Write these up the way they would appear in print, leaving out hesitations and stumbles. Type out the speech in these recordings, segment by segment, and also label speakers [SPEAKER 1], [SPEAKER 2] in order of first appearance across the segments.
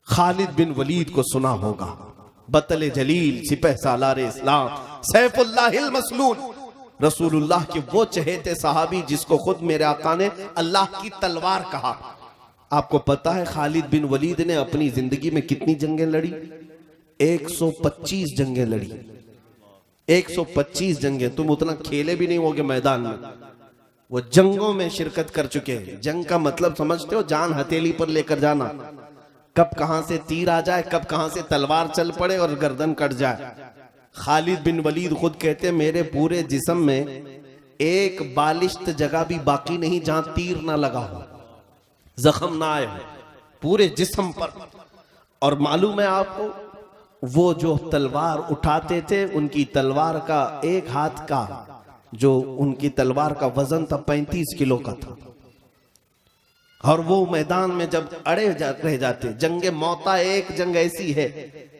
[SPEAKER 1] خالد بن ولید کو سنا ہوگا، بطل جلیل، سپہ سالار اسلام، سیف اللہ المسلول، رسول اللہ کے وہ چہیتے صحابی جس کو خود میرے آقا نے اللہ کی تلوار کہا۔ آپ کو پتا ہے خالد بن ولید نے اپنی زندگی میں کتنی جنگیں لڑی؟ 125 جنگیں لڑی، 125 جنگیں۔ تم اتنا کھیلے بھی نہیں ہوگے میدان میں، وہ جنگوں میں شرکت کر چکے ہیں۔ جنگ کا مطلب سمجھتے ہو؟ جان ہتھیلی پر لے کر جانا، کب کہاں سے تیر آ جائے، کب کہاں سے تلوار چل پڑے اور گردن کٹ جائے۔ خالد بن ولید خود کہتے ہیں میرے پورے جسم میں ایک بالشت جگہ بھی باقی نہیں جہاں تیر نہ لگا ہو، زخم نہ آئے ہو پورے جسم پر۔ اور معلوم ہے آپ کو وہ جو تلوار اٹھاتے تھے، ان کی تلوار کا ایک ہاتھ کا جو ان کی تلوار کا وزن تھا 35 کلو کا تھا، اور وہ میدان میں جب اڑے رہ جاتے۔ جنگ موتا ایک جنگ ایسی ہے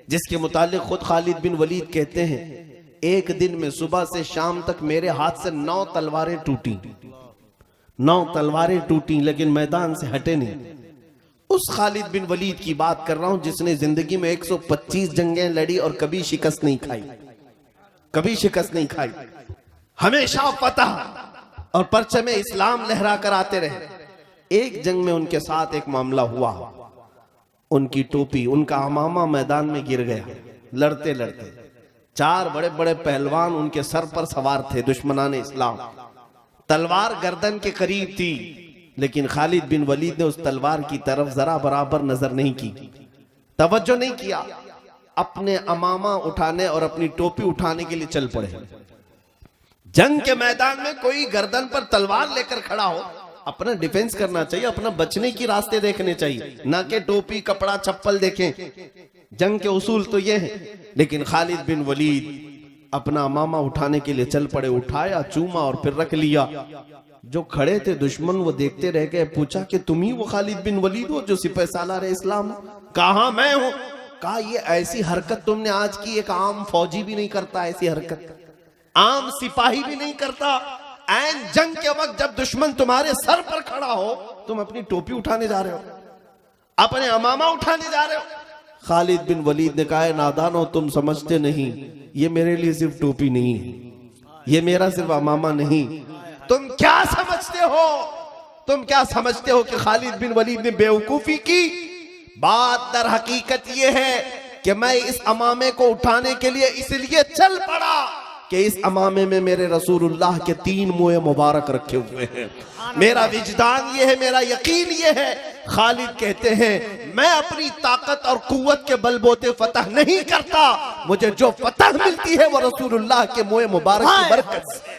[SPEAKER 1] جس کے متعلق خود خالد بن ولید کہتے ہیں ایک دن میں صبح سے شام تک میرے ہاتھ سے 9 تلواریں ٹوٹی، 9 تلواریں ٹوٹی، لیکن میدان سے ہٹے نہیں۔ اس خالد بن ولید کی بات کر رہا ہوں جس نے زندگی میں 125 جنگیں لڑی اور کبھی شکست نہیں کھائی، کبھی شکست نہیں کھائی، ہمیشہ فتح اور پرچم اسلام لہرا کر آتے رہے۔ ایک جنگ میں ان کے ساتھ ایک معاملہ ہوا، ان کی ٹوپی، ان کا عمامہ میدان میں گر گیا لڑتے لڑتے۔ 4 بڑے بڑے پہلوان ان کے سر پر سوار تھے، دشمنان اسلام۔ تلوار گردن کے قریب تھی، لیکن خالد بن ولید نے اس تلوار کی طرف ذرا برابر نظر نہیں کی، توجہ نہیں کیا، اپنے عمامہ اٹھانے اور اپنی ٹوپی اٹھانے کے لیے چل پڑے۔ جنگ کے میدان میں کوئی گردن پر تلوار لے کر کھڑا ہو، اپنا ڈیفنس کرنا چاہیے، اپنا بچنے کی راستے دیکھنے چاہیے، نہ کہ ٹوپی کپڑا چپل دیکھیں۔ جنگ کے اصول تو یہ ہیں، لیکن خالد بن ولید اپنا عمامہ اٹھانے کے لیے چل پڑے، اٹھایا، چوما اور پھر رکھ لیا۔ جو کھڑے تھے دشمن وہ دیکھتے رہ گئے، پوچھا کہ تم ہی وہ خالد بن ولید ہو جو سپہ سالار اسلام ہو؟ کہا میں ہوں۔ کہا یہ ایسی حرکت تم نے آج کی، ایک عام فوجی بھی نہیں کرتا ایسی حرکت، عام سپاہی بھی نہیں کرتا۔ این جنگ کے وقت جب دشمن تمہارے سر پر کھڑا ہو، تم اپنی ٹوپی اٹھانے جا رہے ہو، اپنے عمامہ اٹھانے جا رہے ہو۔ خالد بن ولید نے کہا نادانو، تم سمجھتے نہیں، یہ میرے لیے صرف ٹوپی نہیں ہے، یہ میرا صرف عمامہ نہیں۔ تم کیا سمجھتے ہو؟ تم کیا سمجھتے ہو کہ خالد بن ولید نے بیوقوفی کی؟ بات در حقیقت یہ ہے کہ میں اس عمامے کو اٹھانے کے لیے اس لیے چل پڑا کہ اس عمامے میں میرے رسول اللہ کے 3 منہ مبارک رکھے ہوئے ہیں۔ میرا وجدان یہ ہے، میرا یقین یہ ہے۔ خالد کہتے ہیں میں اپنی طاقت اور قوت کے بل بوتے فتح نہیں کرتا، مجھے جو فتح ملتی ہے وہ رسول اللہ کے منہ مبارک کی برکت سے۔